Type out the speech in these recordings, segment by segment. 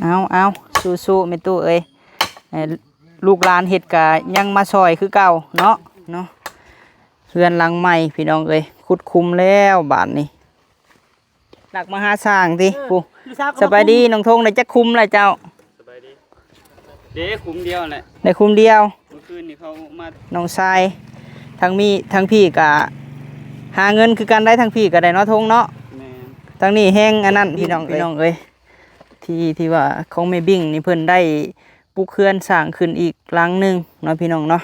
เอาสู้ๆแม่ตู้เอ้ยลูกหลานเฮ็ดกะยังมาซอยคือเก่าเนาะเรือนหลังใหม่พี่น้องเอ้ยขุดคุมแล้วบาดนี้หลักมาหาสร้างติปู่สบายดีน้องทงได้จักคุมแล้วเจ้าสบายดีเด้คุมเดียวแหละได้คุมเดียวเมื่อคืนนี่เขามาน้องชายทั้งพี่กะหาเงินคือกันได้ทั้งพี่ก็ได้เนาะทงเนาะทั้งนี้แห้งอันนั้นพี่น้องเอ้ยที่ว่าของแม่บิ่งนี่เพิ่นได้ปลูกเขื่อนสร้างขึ้นอีกหลังนึงเนาะพี่น้องเนาะ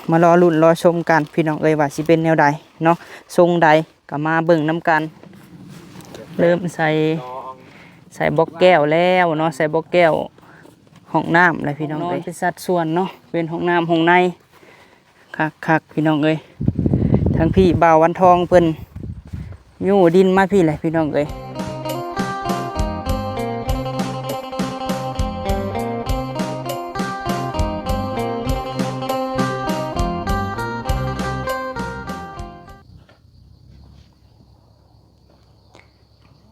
มารอลุ้นรอชมกันพี่น้องเอ้ยว่าสิเป็นแนวใดเนาะทรงใดก็มาเบิ่งน้ำกันเริ่มใส่บล็อกแก้วแล้วเนาะใส่บล็อกแก้วห้องน้ำอะไรพี่น้องเอ้ยเป็นสัดส่วนเนาะเป็นห้องน้ำห้องในคักพี่น้องเอ้ยทั้งพี่บ่าววันทองเพิ่นยู่ดินมาพี่เลยพี่น้องเอ้ย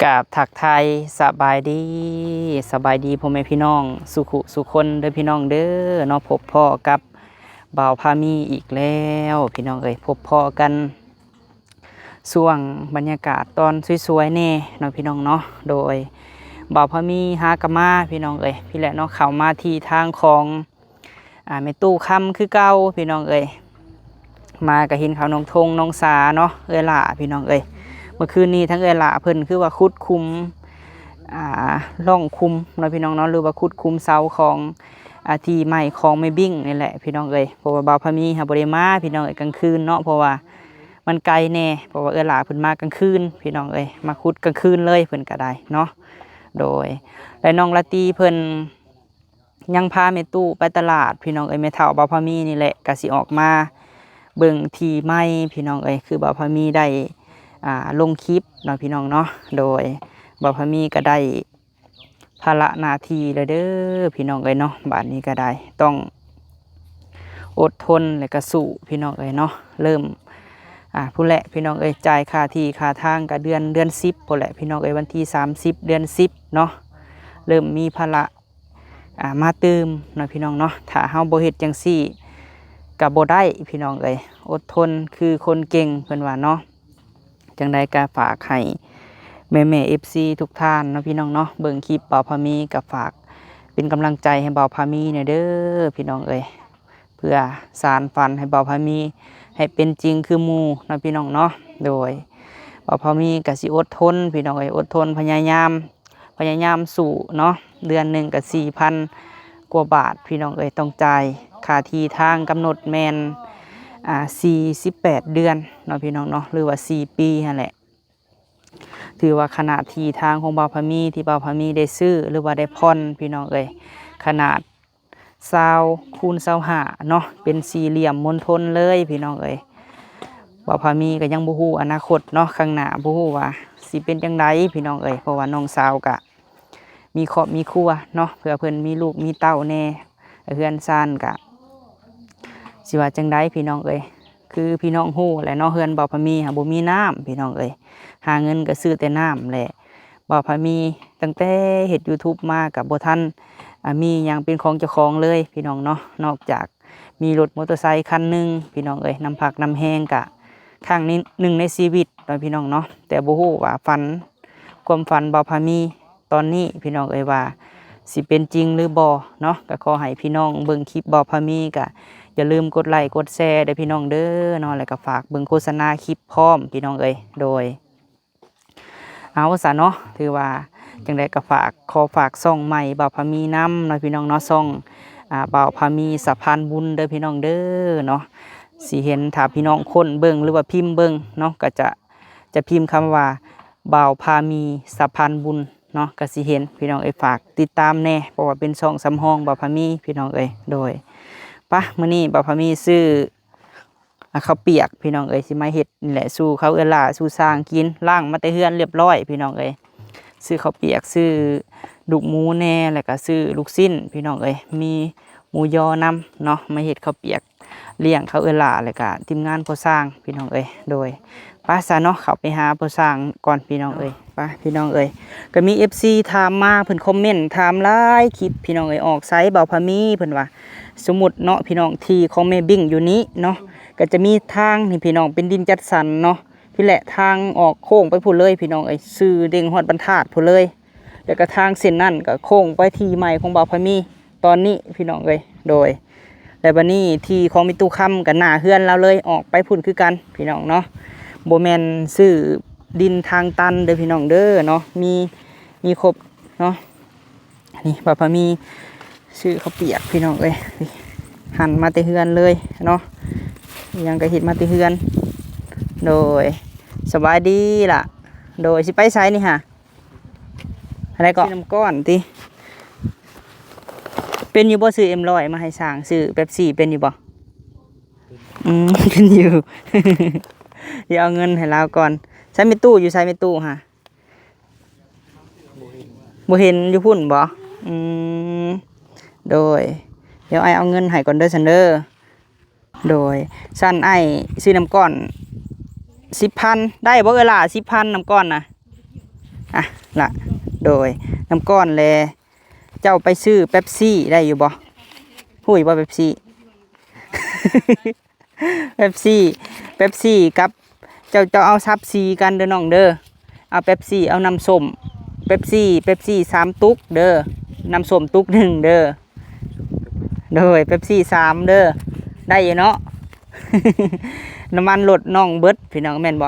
กราบถักไทยสบายดีพ่อแม่พี่น้องสุคนเด้อพี่น้องเด้อเนาะพบพ่อกับบ่าวพามีอีกแล้วพี่น้องเอ้ยพบพ่อกันช่วงบรรยากาศตอนสวยๆแน่เนาะพี่น้องเนาะโดยบ่าวพามีหากะมาพี่น้องเอ้ยพี่แหละเนาะเข้ามาที่ทางของแม่ตู้คำคือเก่าพี่น้องเอ้ยมากับเห็นเขาน้องทงน้องสาเนาะเอ้ยล่ะพี่น้องเอ้ยเมื่อคืนนี้ทั้งเอ้ยล่ะเพิ่นคือว่าคุดคุมร่องคุมเนาะพี่น้องเนาะหรือว่าคุดคุมเสาของที่ใหม่ของไม่บิ่งนี่แหละพี่น้องเอ้ยเพราะว่าบ่าวพามีหาบ่ได้มาพี่น้องเอ้ยกลางคืนเนาะเพราะว่ามันไกลแน่เพราะว่าเอ้ยล่ะเพิ่นมากลางคืนพี่น้องเอ้ยมาคุดกลางคืนเลยเพิ่นก็ได้เนาะโดยและน้องละตีเพิ่นยังพาแม่ตู้ไปตลาดพี่น้องเอ้ยแม่เฒ่าบ่าวพามีนี่แหละก็สิออกมาเบิ่งที่ใหม่พี่น้องเอ้ยคือบ่าวพามีได้ลงคลิปเนาะพี่น้องเนาะโดยบ่าวพามีก็ได้ภาระหน้าที่เลยเด้อพี่น้องเอ้ยเนาะบัดนี้ก็ได้ต้องอดทนและก็สู้พี่น้องเอ้ยเนาะเริ่มผู้แหละพี่น้องเอ้ยจ่ายค่าที่ค่าทางก็เดือน10ผู้แหละพี่น้องเอ้ยวันที่30เดือน10เนาะเริ่มมีภาระมาเติมเนาะพี่น้องเนาะถ้าเฮาบ่เฮ็ดจังซี่ก็บ่ได้พี่น้องเอ้ยอดทนคือคนเก่งเพิ่นว่าเนาะจังใดก็ฝากให้แม่ๆ FC ทุกท่านเนาะพี่น้องเนาะเบิ่งคลิปบ่าวพามีก็ฝากเป็นกำลังใจให้บ่าวพามีหน่อยเด้อพี่น้องเอ้ยเพื่อสานฝันให้บ่าวพามีให้เป็นจริงคือหมู่เนาะพี่น้องเนาะโดยบ่าวพามีก็สิอดทนพี่น้องเอ้ยอดทนพยายามสู้เนาะเดือนหนึ่งก็4,000 กว่าบาทพี่น้องเอ้ยต้องจ่ายค่าที่ทางกำหนดแม่น48 เดือนเนาะพี่น้องเนาะหรือว่า4 ปีนั่นแหละถือว่าขนาดที่ทางของบ่าวพามีที่บ่าวพามีได้ซื้อหรือว่าได้ผ่อนพี่น้องเอ้ยขนาด20 คูณ 25เนาะเป็นสี่เหลี่ยมมณฑลเลยพี่น้องเอ้ยบ่าวพามีก็ยังบ่ฮู้อนาคตเนาะข้างหน้าบ่ฮู้ว่าสิเป็นจังไดพี่น้องเอ้ยเพราะว่าน้องสาวก็มีครอบมีครัวเนาะเพื่อเพิ่นมีลูกมีเต้าแน่เฮือนซ่านก็สิว่าจังไดพี่น้องเอ้ยคือพี่น้องฮู้แหละเนาะเฮือนบ่าวพามีหาบ่มีน้ำพี่น้องเอ้ยหาเงินก็ซื้อแต่น้ำแหละบ่าวพามีตั้งแต่เฮ็ด YouTube มาก็บ่ทันมีหยังเป็นของเจ้าของเลยพี่น้องเนาะนอกจากมีรถมอเตอร์ไซค์คันนึงพี่น้องเอ้ยน้ำผักน้ำแห้งกะครั้งนี้หนึ่งในชีวิตเนาะพี่น้องเนาะแต่บ่ฮู้ว่าความฝันบ่าวพามีตอนนี้พี่น้องเอ้ยว่าสิเป็นจริงหรือบ่เนาะก็ขอให้พี่น้องเบิ่งคลิปบ่าวพามีก็อย่าลืมกดไลค์กดแชร์เด้อพี่น้องเด้อเนาะแล้วก็ฝากเบิ่งโฆษณาคลิปพร้อมพี่น้องเอ้ยโดยเอาซะเนาะถือว่าจังไดก็ขอฝากซ่องใหม่บ่าวพามีน้ำเนาะพี่น้องเนาะซ่องบ่าวพามีสะพานบุญเด้อพี่น้องเด้อเนาะสิเห็นถ้าพี่น้องคนเบิ่งหรือว่าพิมพ์เบิ่งเนาะก็จะพิมพ์คำว่าบ่าวพามีสะพานบุญเนาะก็สิเห็นพี่น้องเอ้ยฝากติดตามแน่เพราะว่าเป็นช่องสำรองบ่าวพามีพี่น้องเอ้ยโดยปะมื้อนี้บ่าวพามีซื้อข้าวเปียกพี่น้องเอ้ยสิมาเฮ็ดนี่แหละสู่เขาเอื้อล่าสู่สร้างกินล้างมาแต่เฮือนเรียบร้อยพี่น้องเอ้ยซื้อข้าวเปียกซื้อลูกหมูแน่แล้วก็ซื้อลูกชิ้นพี่น้องเอ้ยมีหมูยอนำเนาะมาเฮ็ดข้าวเปียกเลี้ยงเขาเอื้อล่าแล้วก็ทีมงานก่อสร้างพี่น้องเอ้ยโดยไป ป้าซะเนาะเข้าไปหาผู้สร้างก่อนพี่น้องเอ้ยป้าพี่น้องเอ้ยก็มี FC ถามมาเพิ่นคอมเมนต์ถามหลายคลิปพี่น้องเอ้ยออกไซส์เบาพามีเพิ่นว่าสมมุติเนาะพี่น้องที่ของแม่บิ่งอยู่นี้เนาะก็จะมีทางนี่พี่น้องเป็นดินจัดสรรเนาะพี่แหละทางออกโค้งไปพุ่นเลยพี่น้องเอ้ยซื้อเด้งฮอดบรรทัดพุ่นเลยแล้วก็ทางเส้นนั้นก็โค้งไปที่ใหม่ของเบาพามีตอนนี้พี่น้องเอ้ยโดยและบัดนี้ที่ของมีตู้ค้ำกันหน้าเฮือนเราเลยออกไปพุ่นคือกันพี่น้องเนาะบ่แม่นซื้อดินทางตันเด้อพี่น้องเด้อเนาะมีครบเนาะนี่บ่พอมีซื้อข้าวเปียกพี่น้องเอ้ยหั่นมาแต่เฮือนเลยเนาะยังก็เฮ็ดมาแต่เฮือนโดยสบายดีล่ะโดยสิไปไสนี่ฮะอะไรก็น้ำก้อนติเป็นอยู่บ่ซื้อM100มาให้สร้างซื้อเป๊ปซี่เป็นอยู่บ่เป็นอยู่ เดี๋ยวเอาเงินให้เราก่อนใช้มีตู้อยู่ใช้มีตู้ฮะบ่เห็นอยู่พุ่นบ่โดยเดี๋ยวไอเอาเงินให้ก่อนเด้อซันเดอร์โดยสั้นไอซื้อน้ำก้อน10,000ได้บ่ล่ะ10,000น้ำก้อนนะอ่ะล่ะโดยน้ำก้อนแลเจ้าไปซื้อเป๊ปซี่ได้อยู่บ่ฮู้อยู่บ่เป๊ปซี่ เป๊ปซี่กับเจ้าเอาซับซีกันเด้อน้องเด้อเอาเป๊ปซี่เอาน้ำส้มเป๊ปซี่3ตุ๊กเด้อน้ำส้มตุ๊ก1เด้อโดยเป๊ปซี่3เด้อได้อยู่เนาะ น้ำมันรถน้องเบิดพี่น้องแม่นบ่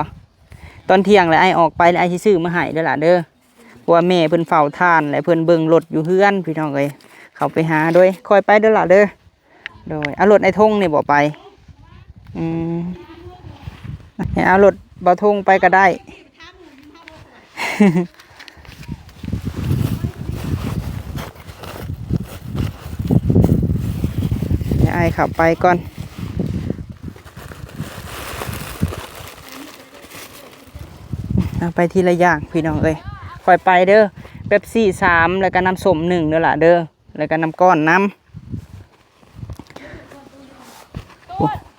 ตอนเที่ยงแล้วไอออกไปแล้วไอสิซื้อมาให้เด้อล่ะเด้อเพราะว่าแม่เพิ่นเฝ้าทานและเพิ่นเบิ่งรถอยู่เฮือนพี่น้องเอ้ยเข้าไปหาโดยคอยไปเด้อล่ะเด้อโดยเอารถไอทงนี่บ่ไปเอารถเบาทงไปก็ได้ เดี๋ยวไอขับไปก่อนเอาไปทีละอย่างพี่น้องเอ้ยคอยไปเด้อเป๊ปซี่3แล้วก็น้ำส้ม1เด้อล่ะเด้อแล้วก็น้ำก้อนน้ำ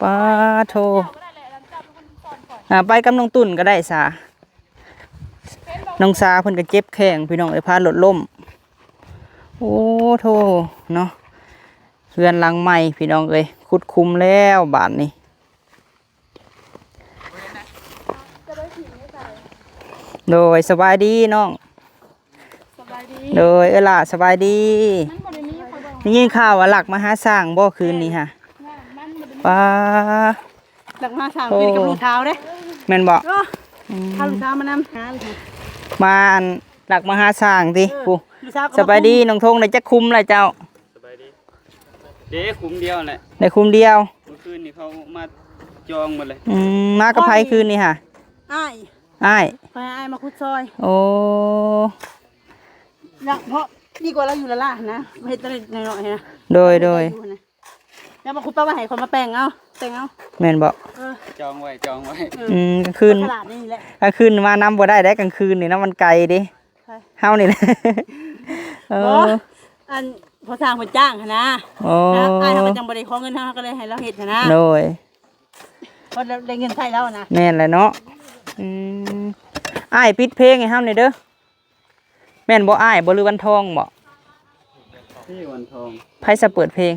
ปาโทไปกับน้องตุ่นก็ได้สาน้องสาเพิ่นก็เจ็บแข้งพี่น้องเอ้ยพาหลดล่มโอ้โทเนาะเรือนหลังใหม่พี่น้องเอ้ยขุดคุมแล้วบาทนี้โดยสบายดีน้องโดยล่ะสบายดีนี่ยินข่าวว่าหลักมาหาสร้างบ่คืนนี้ฮะป้าหลักมาสร้างเป็นกับลูกเท้าเด้แม่นบ่ถ้าลูกเท้ามานำมาอันหลักมาหาสร้างติกูสบายดีน้องทงได้จักคุมล่ะเจ้าสบายดีเด้คุมเดียวแหละได้คุมเดียวเมื่อคืนนี่เขามาจองหมดเลยมากับไผคืนนี้ฮะอ้ายไปอ้ายมาคุดซอยโอ้เพราะดีกว่าเราอยู่ละล่ะนะเฮ็ดได้หน่อยๆนะโดยแล้วมาคุดป้าว่าให้คนมาแป้งเอาแม่นบ่จองไว้กลางคืนตลาดนี่แหละกลางคืนมาน้ำบ่ได้กลางคืนนี่นะมันไกลดิเฮานี่แหละอันพอสร้างเพิ่นจ้างนะอ้ายเฮาก็จังบ่ได้ขอเงินเฮาก็เลยให้เราเฮ็ดนะโดยพอได้เงินใช้แล้วนะแม่นแหละเนาะอ้ายปิดเพลงให้เฮาหน่อยเด้อแม่นบ่อ้ายบ่หรือวันทองบ่ที่วันทองไผสิเปิดเพลง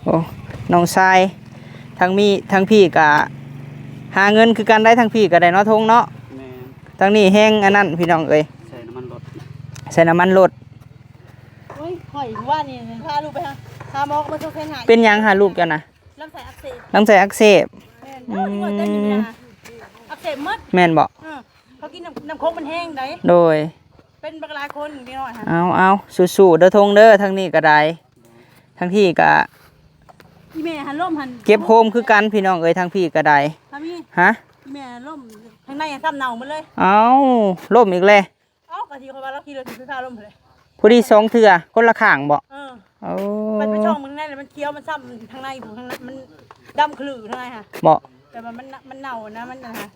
โอ้น้องชายทั้งพี่ก็หาเงินคือกันได้ทั้งพี่ก็ได้เนาะทงเนาะทั้งนี้แห้งอันนั้นพี่น้องเอ้ยใส่น้ำมันรถโอ้ยข่อยว่านี่พาลูกไปหาหมอมาโซเซนหายเป็นยังหาลูกจ้ะนะลำไส้อักเสบอักเสบหมดแม่นบ่เขากินน้ำโคกมันแห้งได้โดยเป็นบางหลายคนนิดหน่อยฮะเอาสู้ๆเด้อทงเด้อทั้งนี้ก็ได้ทั้งที่ก็พี่แม่หันล่มหันเก็บโฮมคือกันพี่น้องเอ้ยทั้งพี่ก็ได้ฮะพี่แม่ล่มทางในซ้ำเน่ามันเลยเอาล่มอีกเลยกะทิเขาว่าเราขี่รถถือข้าวล่มเลยพอดี2เทื่อคนละข้างบ่มันไปช่องมึงนั่นเลยมันเคี้ยวมันซ้ำทางในถูกทางนั้นมันดำขลุ่ยทางในค่ะบ่แต่มันเน่านะมันนะฮะ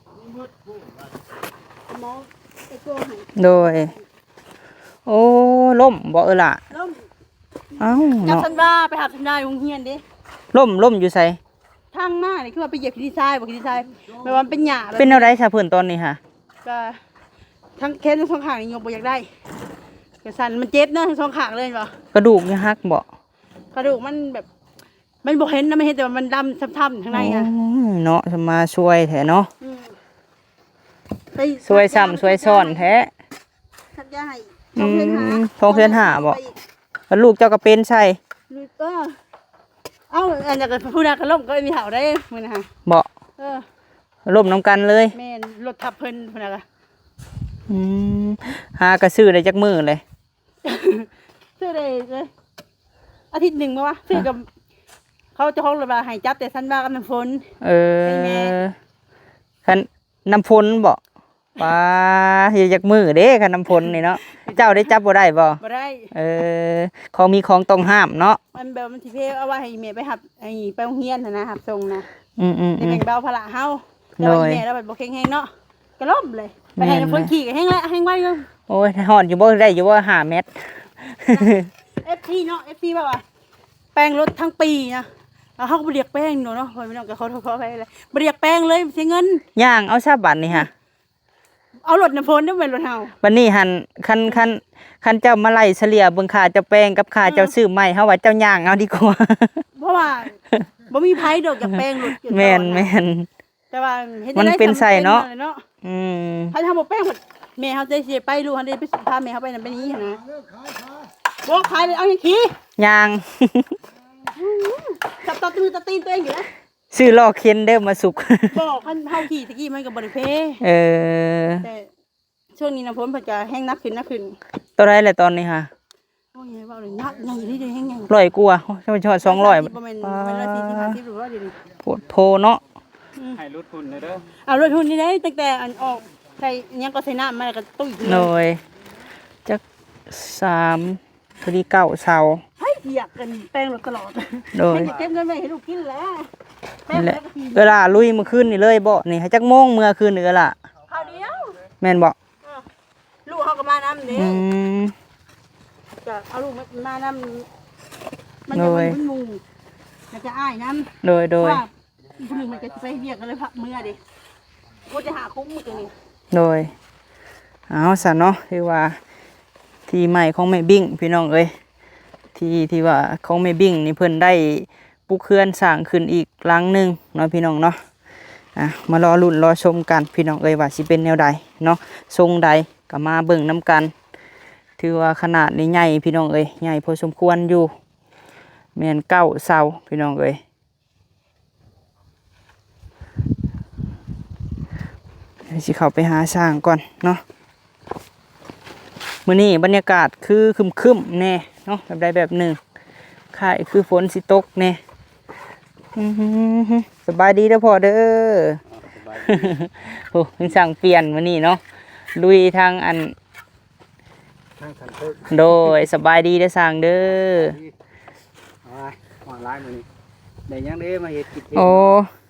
โดยโอ้ล่มบ่ล่ะล่มเอ้าจับสันว่าไปหาสันได้วงเฮียนดิล่มอยู่ไสท ทางมานี่คือว่าไปเหยียบขี้ดินทรายบ่ขี้ดินทรายแม่ว่ามันเป็นหญ้าแบบ เป็นแนวใดซะเพิ่นตอนนี้ค่ะ ก็ทั้งแขนทั้งสองข้างนี่ยกบ่อยากได้กระสันมันเจ็บเนาะทั้งสองข้างเลยบ่ กระดูกนี่หักบ่ กระดูกมันแบบมันบ่เห็นนะไม่เห็นแต่ว่ามันดำช้ำๆข้างในค่ะ เนาะจะมาช่วยแท้เนาะ ไป ช่วยซ้ำช่วยซ้อนแท้ ทักยาให้ อืมทองเพื่อนหาบ่แล้วลูกเจ้าก็เป็นใช่ ลูกก็เอ้าอันนี้ก็ผู้นักก็ล่มก็มีเห่าได้มื้อนะฮะ บ่ เออ ร่วมน้ำกันเลย แม่นรถทับเพิ่นพุ่นน่ะก็ อืมหากระซื้อได้จักมือเลย ซื้อได้เลยอาทิตย์หนึงบ่วะซื้อกับเขาเจ้าของรถมาให้จับแต่สันว่ากับน้ำฝน เอ ให้แม่ อคันน้ำพลบ่ปลาเฮ็ดจักมือเด้คันน้ำพลนี่เนาะเจ้าได้จับบ่ได้บ่ บ่ได้ เออของมีของต้องห้ามเนาะ มันแบบมันสิเพเอาไว้ให้แม่ไปหับไอ้ไปโรงเรียนน่ะนะหับส่งนะ อืม ได้แบ่งเบาภาระเฮาแต่ว่าอีแม่เราแบบบ่แข็งแรงเนาะก็ล่มเลยไปให้น้ำฝนขี่ก็แห้งแล้วแห้งไว้อยู่ โอ้ยฮอดอยู่บ่ได้อยู่บ่5 เมตร FT เนาะ FT แบบว่าแป้งรถทั้งปีนะแล้วเขาก็บ่เรียกแป้งเนาะพ่อพี่น้องก็ขอไปเลยบ่เรียกแป้งเลยเสียเงิน ย่างเอาซะบัดนี่ค่ะ เอารถน้ำฝนเด้อเป็นรถเฮา บัดนี้หันคันเจ้ามาไล่เฉลี่ยเบิ่งค่าเจ้าแป้งกับค่าเจ้าซื้อไม้เฮาว่าเจ้าย่างเอาดีกว่า เพราะว่าบ่มีไผดอกอยากแป้งรถเกี่ยวกับ แม่น นะ แม่น แต่ว่าเฮ็ด มัน ได้ เป็นไส้เนาะ เนาะ อืม ถ้าทำบ่แป้งหมดแม่เฮาจะสิไปลูกเฮาได้ไปพาแม่เฮาไปนั่นไปนี้หั่นนะบ่ขายเลยเอาอย่างขี้ ย่าง จับตอมือตะตีนตัวเองอยู่นะ ซื้อลอกเข็นเด้อมาสุก บอกคันเฮาขี่ตะกี้มันก็บ่ได้เพ เออ แต่ช่วงนี้น้ำฝนเพิ่นจะแห้งนักขึ้น ตัวไรแหละตอนนี้ค่ะ โอ้ยเว้าเลยนักใหญ่นี่เด้แห้งใหญ่ ร้อยกว่าใช่ไหมชอด200 บ่แม่น140 50หรือว่าเดี๋ยวนี้ โพดโพเนาะ ให้รุดทุนเลยเด้อ เอารถทุนนี่ได้ตั้งแต่อันออกใส่อิหยังก็ใส่น้ำมาแล้วก็ตุ้ย หน่อยจัก3พอดี9เสา ให้เกียกกันแป้งรถตลอด โดย ให้เก็บเงินไว้ให้ลูกกินแล้วแป้ง นี่แหละ แล้วก็กิน เวลาลุยเมื่อคืนนี่เลยบ่นี่ให้จักโมงเมื่อคืนนี่ก็ล่ะ ข้าวเดียว แม่นบ่ ลูกเขาก็มานำเด้ อืม จะเอาลูกมานำมันจะ โดย มันมุงแล้วจะอ้ายน้ำ โดย ว่าอีกคนหนึ่งมันจะไปเรียกกันเลยพักเมื่อดิว่าจะหาคุ้มมือตัวนี้ โดยเอาซะเนาะคือว่าที่ใหม่ของแม่บิ้งพี่น้องเอ้ยที่ว่าของแม่บิ้งนี่เพิ่นได้ปลูกเคือนสร้างขึ้นอีกหลังหนึงเนาะพี่น้องเนาะมารอลุ้นรอชมกันพี่น้องเอ้ยว่าสิเป็นแนวใดเนาะทรงใดก็มาเบิ่งนํกันถือว่าขนาดนี้ใหญ่พี่น้องเอ้ยใหญ่พอสมควรอยู่แม่น9เสาพี่น้องเอ้ยสิเข้าไปหาสร้างก่อนเนาะมื้อนี้บรรยากาศคือครึมๆแน่เนาะแบบใดแบบหนึ่งค่ายคือฝนสิตกแน่อื้อหือสบายดีเด้อพ่อเด้อ โอ้ยสั่งเปลี่ยนมื้อนี้เนาะลุยทางอันโดยสบายดีเด้อสั่งเด้อ เอาไว้ออนไลน์มื้อนี้ได้ยังเด้มาเฮ็ดกินเอง โอ้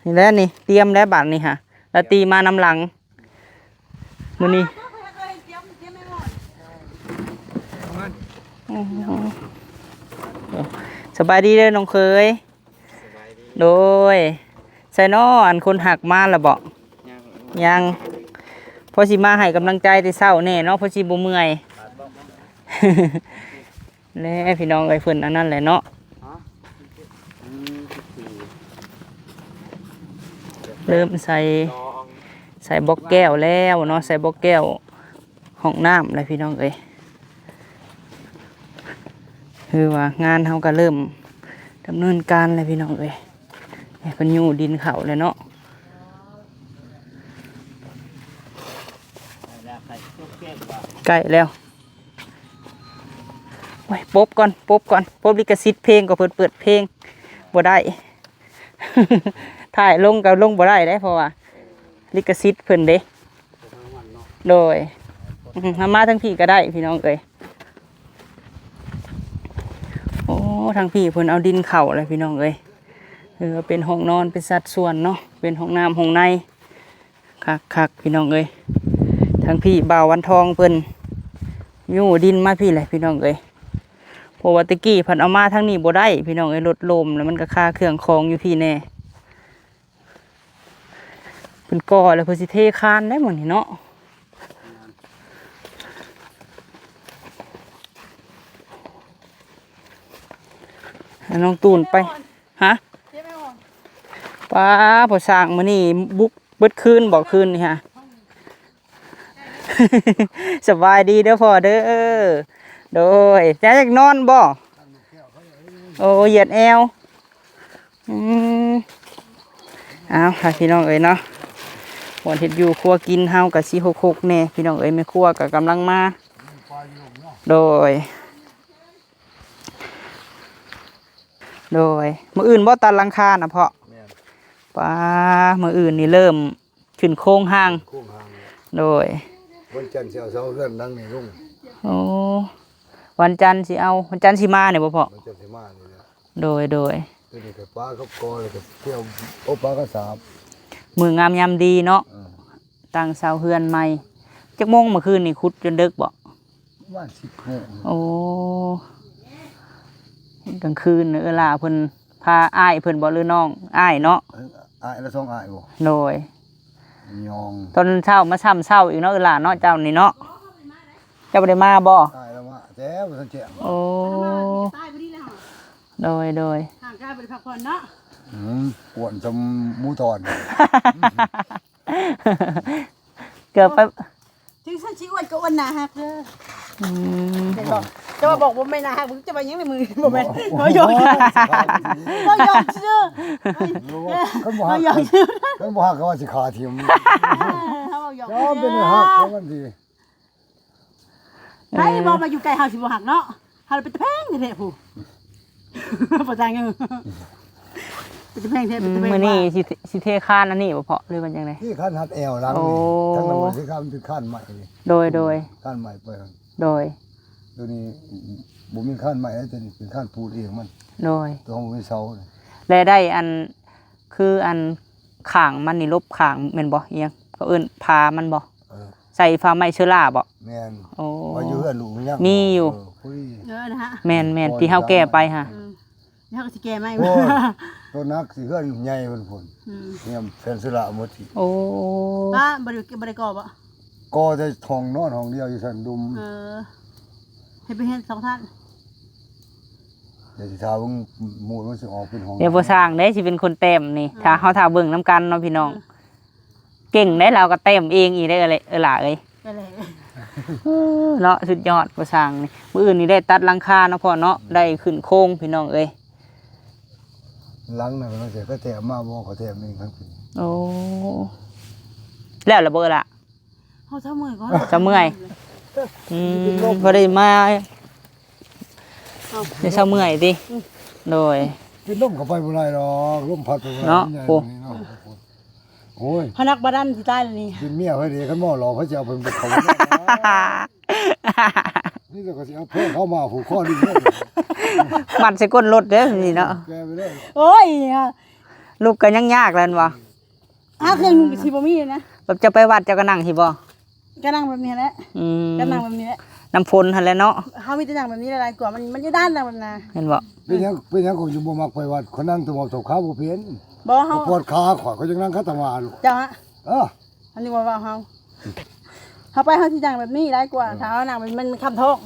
นี่แหล้วนี่เตรียมแล้วบัดนี่ค่ะแล้วตีมานำหลังมื้อนี้สบายดีเด้อน้องเคย สบายดี โดยใส่น้ออันคนหักมาแล้วบ่ ยัง ยังพอสิมาให้กำลังใจแต่เช้าแน่เนาะพอสิบ่เมื่อย แน่พี่น้องเอ้ยเพิ่นอันนั้นแหละเนาะ ฮะ14 เริ่มใส่ จอง ใส่บล็อกแก้วแล้วเนาะใส่บล็อกแก้วห้องน้ำเลยพี่น้องเอ้ยคือว่างานเฮาก็เริ่มดำเนินการเลยพี่น้องเอ้ยเนี่ยเพิ่นอยู่ดินเขาเลยเนาะ แล้วใส่ตุ๊กแก้วว่า ใกล้แล้วโอ้ยปบก่อนปบลิขสิทธิ์เพลงก็เปิดเพลงบ่ได้ ถ่ายลงก็ลงบ่ได้เพราะว่าลิขสิทธิ์เพิ่นเด้ ทั้งวันเนาะ โดยมาทั้งพี่ก็ได้พี่น้องเอ้ยโอ้ทางพี่เพิ่นเอาดินเข่าเลยพี่น้องเอ้ยเป็นห้องนอนเป็นสัดส่วนเนาะเป็นห้องน้ำห้องในคักพี่น้องเอ้ยทางพี่บ่าววันทองเพิ่นอยู่ดินมาพี่เลยพี่น้องเอ้ยเพราะว่าตะกี้เพิ่นเอามาทางนี้บ่ได้พี่น้องเอ้ยรถลมแล้วมันก็ค่าเครื่องของอยู่พี่แน่ เพิ่นก่อแล้วเพิ่นสิเทคานได้หมดนี่เนาะให้น้องตูนไปฮะ เจ๊ไม่ออก ป้าพอสร้างมื้อนี้บุกเบิดคืนบ่คืนนี่ฮะ สบายดีเด้อพ่อเด้อโดยจะอยากนอนบ่โอ้เหยียดแอวเอาค่ะพี่น้องเอ้ยเนาะวันเฮ็ดอยู่ครัวกินเฮากับ466แน่พี่น้องเอ้ยแม่ครัวก็กำลังมาโดยมื้ออื่นบ่ตัดหลังคานะพ่อป้ามื้ออื่นนี่เริ่มขึ้นโครงห้าง โค้งหาง โดย วันจันทร์สิเอาเสาเรือนดังนี่ลุง โอ้วันจันทร์สิเอาวันจันทร์สิมาเนี่ยบ่พ่อ มันจะสิมานี่แหละ โดยตัวนี้ก็ปลากับกอแล้วก็เที่ยวโอ้ปลาก็สาบ มืองามยามดีเนาะ เออ ตั้งเสาเฮือนใหม่จักโมงเมื่อคืนนี่ขุดจนดึกบ่ ว่าน10โมง โอ้กลางคืนเวลาเพิ่นพาอ้ายเพิ่นบ่หรือน้องอ้ายเนาะ อายละ2อายบ่ โดย ยอง ตอนเช้ามาซ้ำเช้าอีกเนาะเวลาเนาะเจ้านี่เนาะเจ้าบ่ได้มาบ่ อายละมาแต่บ่ทันแจ้ง โอ้ ตายพอดีแล้ว โดย ห่างกายไปพักผ่อนเนาะ ปวดจำหมูทอน เกือบไป ถึงฉันชี้อ้วนก็อ้วนหนาหักเด้อ อืม เห็นบอกจะมาบอกว่าไม่หนาหักมึงจะไปยังในมือบ่แม่นบ่ยอมบ่ยอมชื่อ คันบ่ บ่ ฮัก ยอมชื่อ คันบ่ฮักก็ว่าสิขาทิ่ม เขาบอกยอม ยอมเป็นฮักก็มันดี ใครบอกมาอยู่ไกลเฮาสิบ่หักเนาะเฮาเป็นตะแพงแท้ๆผู้บ่จ่ายเงินเป็นตะแพงแท้เป็นตะแพง มื้อนี้สิเทคานอันนี้บ่พอหรือว่าจังได๋ ที่คันหัดแอวหลัง โอ้ นี่ทั้งนั้นว่าสิคันเป็นคันใหม่นี่ โดย คันใหม่ไปหั่น โดย ตัวนี้บ่มีคันใหม่แล้วตัวนี้เป็นคันปูนเองมัน โดย ตัวบ่มีเสาเลย และได้อันคืออันข้างมันนี่ลบข้างแม่นบ่เอียงก็เอิ้นพามันบ่ เออ ใส่ฟ้าไม้เชื้อราบ่ แม่น โอ้ ว่าอยู่เฮือนลูกยัง มีอยู่ ผู้ดี นะฮะ แม่นที่เฮาแก้ไปฮะ เฮาก็สิแก้ไหม โอ้ยตัวนักสิเฮือนใหญ่เพิ่นพุ่นเนี่ยแฟนสุระหมดที่ โอ้ ป้าบ่ได้ก่อบ่ ก็จะทองนอนห้องเดียวอยู่ซั่นดุม เฮ็ดไปเฮ็ด2ท่าน เดี๋ยวสิถามว่าหมู่มันสิออกเป็นห้อง เดี๋ยวบ่สร้างเด้สิเป็นคนเต็มนี่ถ้าเฮาถ้าเบิ่งนํกันเนาะพี่น้อง เก่งได้เราก็เต็มเองอีกได้อเลยล่ะเอ้ย ก็เลย เนาะสุดยอดบ่สร้างนี่มื้ออื่นนี่ได้ตัดหลังคาเนาะพ่อเนาะได้ขึ้นโครงพี่น้องเอ้ย หลังน่ะมันสิก็แถมมาบ่เขาแถมเองครับ โอ้แล้วระเบิดล่ะ เฮาเช้ามื้อก่อน จะเมื่อยพอได้มาเดี๋ยวเช้าเมื่อยดิโดย เป็นลมเข้าไปบ่ได้หรอกลมพัดไปบ่ได้ เนาะ ใหญ่ โอ้ กว่านี้เนาะโอ้ย พนักบ่ดันสิตายแล้วนี่ กินเมียเพิ่นเด้คันหม้อหลอกเขาจะเอาเพิ่นไปเขานี่ก็สิเอาเพิ่นเข้ามาผูกคอดิ้นเลย มันใส่ก้นรถเด้อนี่เนาะ แกไปเลย โอ้ย ลูกก็ยังยากแล้วบ่ เครื่องนึงสิบ่มีนะ แบบจะไปวัดเจะก็นั่งสิบ่ ก็นั่งแบบนี้แหละ อืม ก็นั่งแบบนี้แหละ น้ำฝนหั่นแหละเนาะ เฮามีแต่นั่งแบบนี้หลายกว่ามันอยู่ด้านนั่งแบบนั้น เห็นบ่ เป็นหยังก็อยู่บ่มักไปวัดเขานั่งตัวหมอบศพขาบ่เพี้ยน บ่เฮา ปวดขาขวาเขาจังนั่งคัตมาลูก เจ้าฮะ เออ อันนี้ว่าเฮาไปเฮาสินั่งแบบนี้หลายกว่าถ้าเฮานั่งมันคำท้อง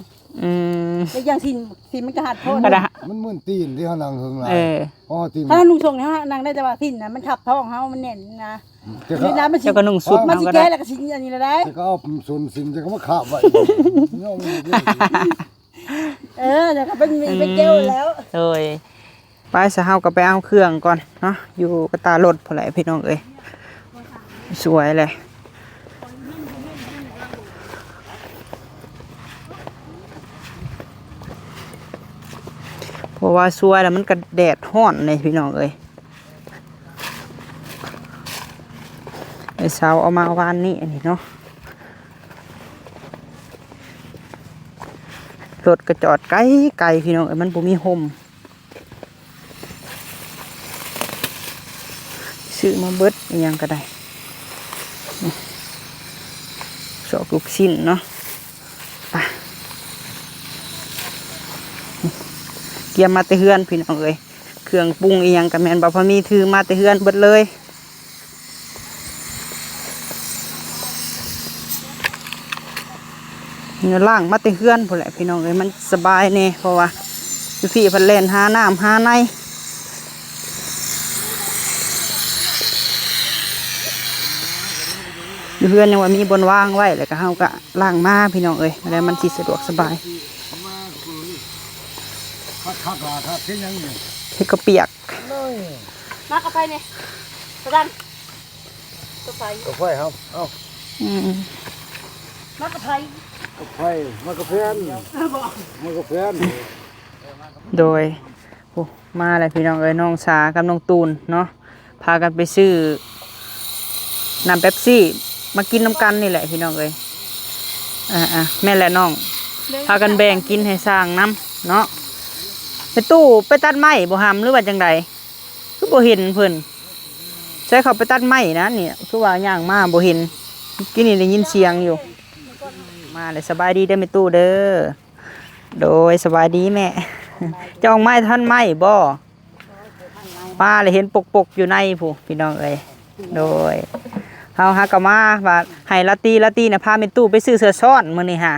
อืม แล้วอย่างสิมันก็หัดโทษ ก็ได้ มันเหมือนตีนที่เขานั่งหึงหลาย เออ อ๋อตีน ถ้านุ่งทรงเนี่ยนั่งได้แต่ว่าสิ้นนะมันขับท้องเฮามันแน่นนะ จะ นี่ ก็ นะมันสิ เจ้าก็นุ่งสุด มัน เอา สิ ก็ แก้ ได้ แล้วก็สิอันนี้ละได้ จะก็เอาส่วนสินจะก็มาขาบไว้เนี่ยมันเรื่อง แต่ก็เป็นเกลแล้ว เอ้ยไปซะเฮาก็ไปเอาเครื่องก่อนเนาะอยู่กระตารถพุ่นแหละพี่น้องเอ้ยสวยเลยเพราะว่าสวยแล้วมันก็แดดร้อนเลยพี่น้องเอ้ยไอ้สาวเอามาวานนี้อันนี้เนาะรถก็จอดไกลๆพี่น้องเอ้ยมันบ่มีห่มซื้อมาเบิดอิหยังก็ได้นี่สอกลูกชิ้นเนาะไปนี่เกียมมาแต่เฮือนพี่น้องเอ้ยเครื่องปรุงอิหยังก็แม่นบ่พอมีถือมาแต่เฮือนเบิดเลย เนื้อล่างมาเตเฮือนพุ่นแหละพี่น้องเอ้ยมันสบายแน่เพราะว่าพี่เพิ่นเล่นหาน้ำหาในอยู่เฮือนยังว่ามีบนว่างไว้แล้วก็เฮาก็ล่างมาพี่น้องเอ้ยแล้วมันสิสะดวกสบายคักๆล่ะครับเป็นหยังนี่ เฮ็ดก็เปียก มากระไฟเนี่ยสดันกระไฟ กาแฟครับเอ้า มากระไฟ กาแฟมากาแฟนมากาแฟน โดยโอ้มาเลยพี่น้องเอ้ยน้องสากับน้องตูนเนาะพากันไปซื้อน้ำเป๊ปซี่มากินน้ำกันนี่แหละพี่น้องเอ้ยแม่และน้องพากันแบ่งกินให้สร้างน้ำเนาะไปตู้ไปตัดไม้บ่หำหรือว่าจังใดคือบ่เห็นเพิ่นใช้เขาไปตัดไม้นะเนี่ยคือว่าย่างมาบ่เห็นกินนี่ได้ยินเสียงอยู่มาเลยสบายดีเด้อแม่ตู้เด้อโดยสบายดีแม่จองไม้ท่านไม้บ่มาเลยเห็นปกอยู่ในผู้พี่น้องเอ้ยโดยเฮาฮักกะมาว่าให้ลาตีน่ะพาแม่ตู้ไปซื้อเสื้อซ้อนมื้อนี้ฮะ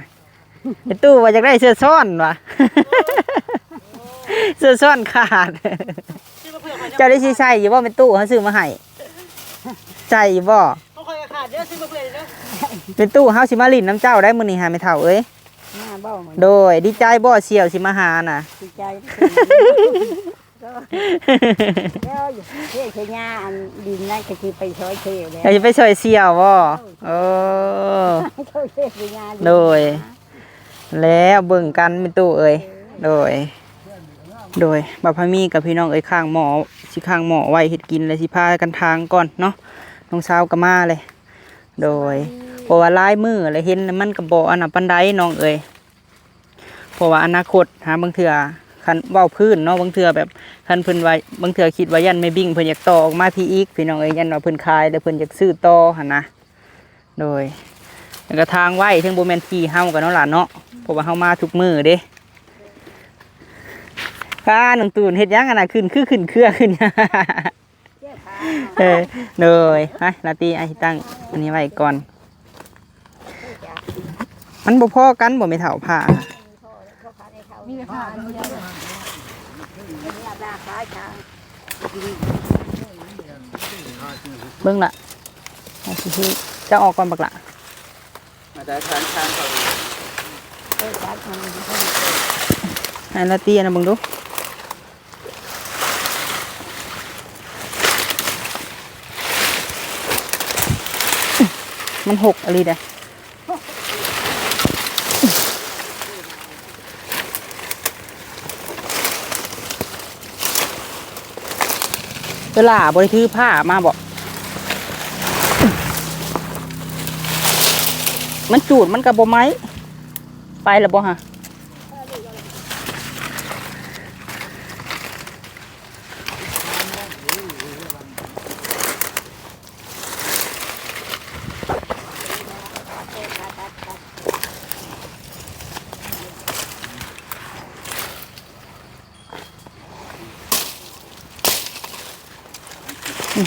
แม่ตู้ว่าอยากได้เสื้อซ้อนว่ะ เสื้อซ้อนขาดเจ้าได้สิใส่อยู่บ่แม่ตู้เฮาซื้อมาให้ใส่อยู่บ่ ต้องคอยขาดเด้อซื้อมาเปลี่ยนเด้อ แม่ตู้เฮาสิมาลิ้นน้ำเจ้าได้มื้อนี้ฮะแม่เฒ่าเอ้ย มาเบ้าเหมือน โดยดีใจบ่เสี่ยวสิมาหาน่ะ ดีใจแล้วอยู่เที่ยวเชียงอันดินนั่นก็คือไปช่วยเที่ยวแล้ว อยากจะไปช่วยเสี่ยวบ่เออ ช่วยเที่ยวเชียง โดย แล้วเบิ่งกันเป็นตู้เอ้ยโดยบัพพามีกับพี่น้องเอ้ยข้างหมอสิข้างหมอไว้เฮ็ดกินเลยสิพากันทางก่อนเนาะน้องสาวก็มาเลยโดยเพราะว่าลายมือเลยเห็นมันก็บ่อันน่ะปานใดน้องเอ้ยเพราะว่าอนาคตหาบางเทื่อคันเว้าพื้นเนาะบางเทื่อแบบคันเพิ่นว่าบางเทื่อคิดว่ายันไม่บิ่งเพิ่นอยากต่อออกมาพี่อีกพี่น้องเอ้ยยันว่าเพิ่นขายแล้วเพิ่นอยากซื้อต่อหั่นนะโดยแล้วก็ทางไว้ถึงบ่แม่นที่เฮากันเนาะล่ะเนาะเพราะว่าเฮามาทุกมื้อเด้ข้าน้องตูนเฮ็ดหยังอันน่ะขึ้นเครือขึ้น เลยไปลาตีไอ้ตั้งอันนี้ไว้ก่อน มันบ่พอกันบ่ไม่เท่าผ้า มีขาดมีอะไรมีราคาช้าง เบิ่งล่ะเอาสิจะออกก่อนบักล่ะ มาได้ทานเขา ช้างมัน ให้ลาตีอันนั้นเบิ่งดูมันหกอะไรเด้เวลาบริถือผ้ามาบอกมันจูดมันกับบ่ไม้ไปแล้วบ่ฮะ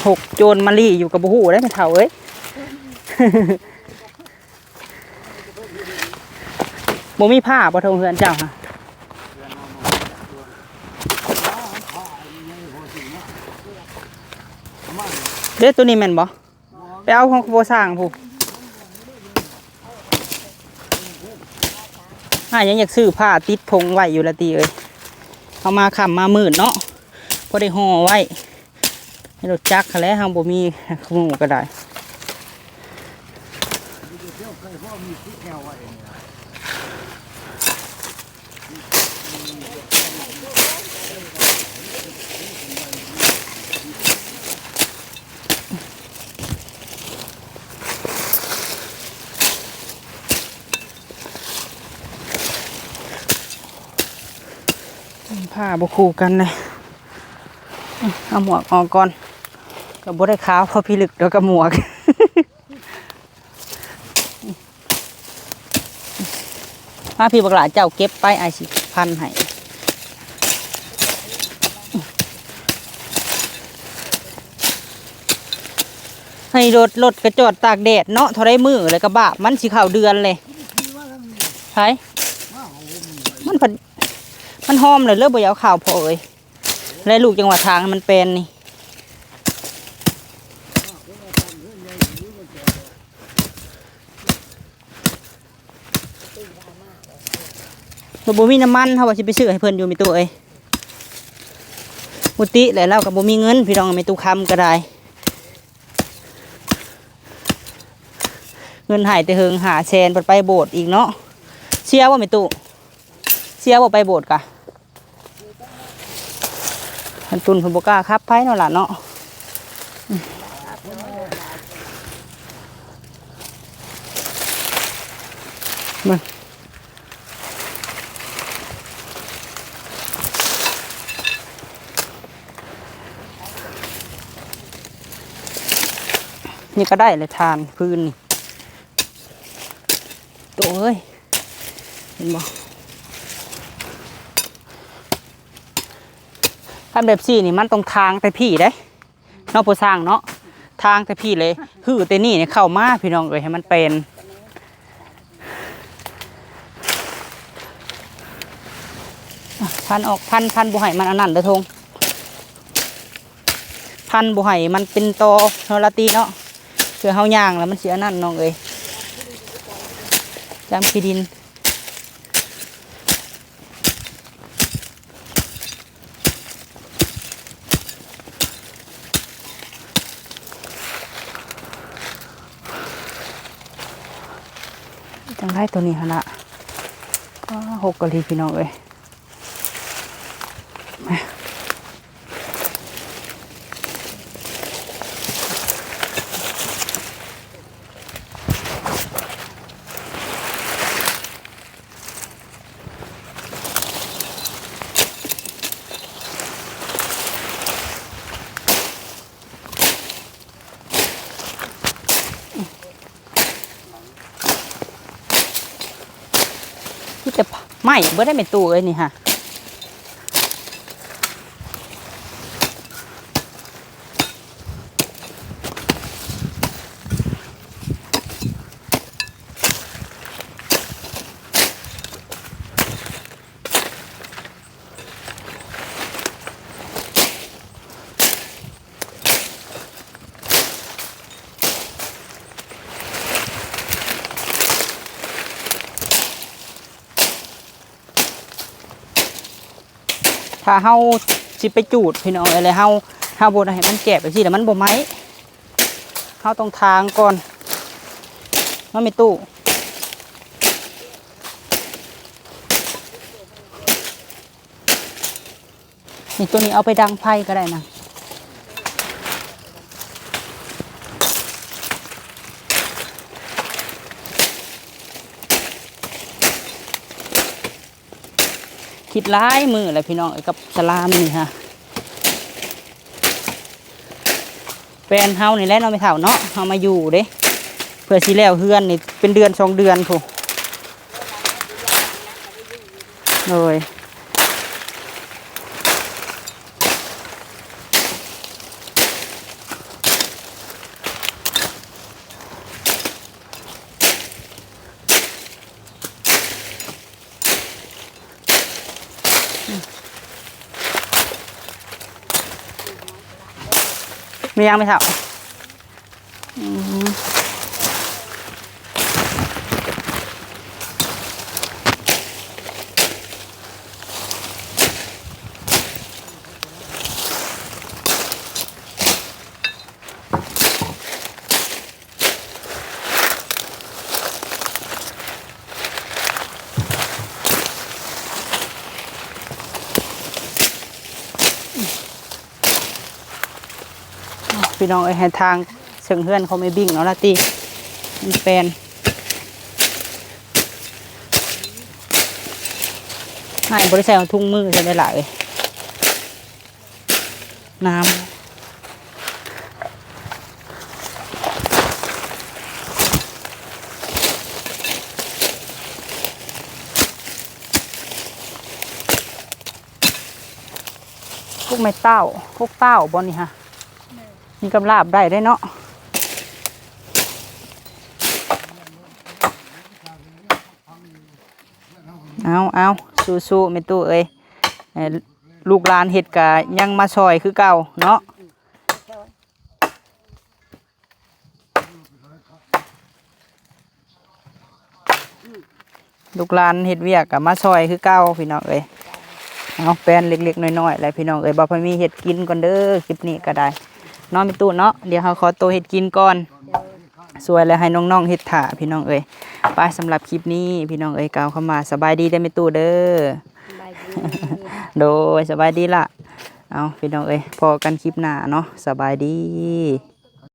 หกโจรมาลี่อยู่กับบูฮูได้ไหมเท่าเอ้ย บ่มีผ้าบ่ทงเฮือนเจ้าค่ะเด้อตัวนี้แม่นบ่ไปเอาของโบสร้างผู้ยังอยากซื้อผ้าติดพงไว้อยู่ละตีเอ้ยเอามาขำมาหมื่นเนาะพอได้ห่อไว้ให้รถจักรแล้วเฮาบ่มีขโมยก็ได้ผ้าบ่คู่กันเลยเอาหมวกออกก่อนก็บ่ได้ขาวเพราะพี่ลึกแล้วก็หมวก มาพี่บักหลาเจ้าเก็บไปไอสิพันให้รถกระจอดตากแดดเนาะเท่าไรมือเลยกระบะมันสิเข้าเดือนเลยฮ ไผมันผัดมันหอมเลยเลือกบ่อยากเอาข่าวพอเอ้ยแล้วลูกจังหวะทางมันเป็นนี่บ่มีน้ำมันเฮาว่าสิไปซื้อให้เพิ่นอยู่มีตู้เอ้ยมุติแล้วเราก็บ่มีเงินพี่น้องมีตู้คำก็ได้เงินหายแต่เฮิงหาแชนไปโบสถ์อีกเนาะเชียร์ว่ามีตู้เชียร์ว่าไปโบสถ์กะทันตุนเพิ่นบ่กล้าครับไผเนาะล่ะเนาะมึงนี่ก็ได้เลยทานพื้นนี่โตเอ้ยเห็นบ่ทำแบบสี่นี่มันตรงทางแต่พี่ได้เนาะผู้สร้างเนาะทางแต่พี่เลยหื้อแต่นี่เนี่ยเข้ามาพี่น้องเอ้ยให้มันเป็นพันออกพันบุไหมันอันนั้นเด้อทงพันบุไหมันเป็นตอโนราตีเนาะเพื่อเฮาย่างแล้วมันเสียนั่นน้องเอ้ยจำขี้ดินจังไรตัวนี้ฮะละก็หกกะลีพี่น้องเอ้ยที่จะไหม้เบ่ได้เป็นตู้เอ้ยนี่ฮะถ้าเฮาสิไปจูดพี่น้องอะไรเฮาบ่ได้ให้มันแก็บไปสิแต่มันบ่ไหม้เฮาต้องทางก่อนมันไม่ตู้นี่ตัวนี้เอาไปดังไฟก็ได้นะคิดร้ายมืออะไรพี่น้องกับสลามนี่ฮะแฟนเฮานี่แหละเนาะไม่เท่าเนาะเฮามาอยู่เด้เพื่อสิแล้วเฮือนนี่เป็นเดือน2 เดือนพู้เลยไม่ยังไม่เท่าพี่น้องให้ทางเชิงเฮือนเขาไม่บิ่งเนาะละตีมันแฟนให้บริษัททุ่งมือจะได้หลายน้ำพวกไม้เต้าพวกเต้าบอลนี่ฮะนี่กำลาบได้เนาะ เอาสู้ๆแม่ตู้เอ้ยลูกหลานเฮ็ดก็ยังมาซอยคือเก่าเนาะลูกหลานเฮ็ดเวียกก็มาซอยคือเก่าพี่น้องเอ้ยเอาแป้นเล็กๆน้อยๆแล้วพี่น้องเอ้ยบ่พอมีเฮ็ดกินก่อนเด้อคลิปนี้ก็ได้เนาะแม่ตู้เนาะเดี๋ยวเฮาขอตัวเฮ็ดกินก่อนสวยแล้วให้น้องๆเฮ็ดถ่าพี่น้องเอ้ยไปสำหรับคลิปนี้พี่น้องเอ้ยกล่าวเข้ามาสบายดีได้อแม่ตู้เด้อ ใบดี โดยสบายดีล่ะ เอาพี่น้องเอ้ยพอกันคลิปหน้าเนาะสบายดี